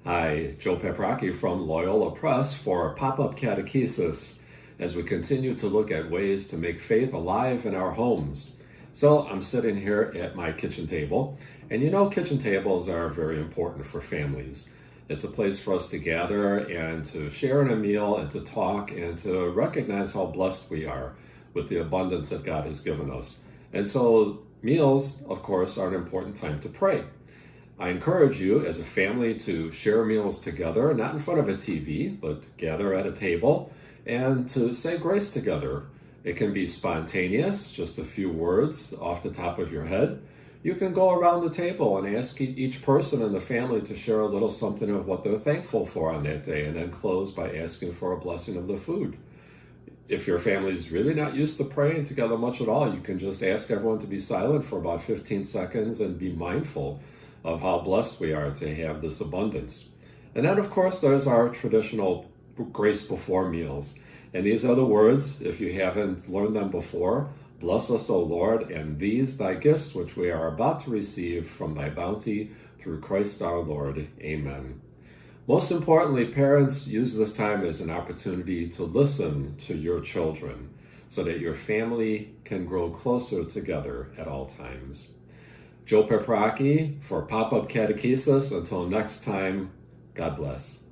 Hi, Joe Peprocki from Loyola Press for Pop-up Catechesis as we continue to look at ways to make faith alive in our homes. So I'm sitting here at my kitchen table, and kitchen tables are very important for families. It's a place for us to gather and to share in a meal and to talk and to recognize how blessed we are with the abundance that God has given us. And so meals, of course, are an important time to pray. I encourage you as a family to share meals together, not in front of a TV, but gather at a table and to say grace together. It can be spontaneous, just a few words off the top of your head. You can go around the table and ask each person in the family to share a little something of what they're thankful for on that day, and then close by asking for a blessing of the food. If your family's really not used to praying together much at all, you can just ask everyone to be silent for about 15 seconds and be mindful of how blessed we are to have this abundance. And then, of course, there's our traditional grace before meals. And these are the words, if you haven't learned them before: bless us, O Lord, and these thy gifts which we are about to receive from thy bounty through Christ our Lord. Amen. Most importantly, parents, use this time as an opportunity to listen to your children so that your family can grow closer together at all times. Joe Peprocki for Pop-up Catechesis. Until next time, God bless.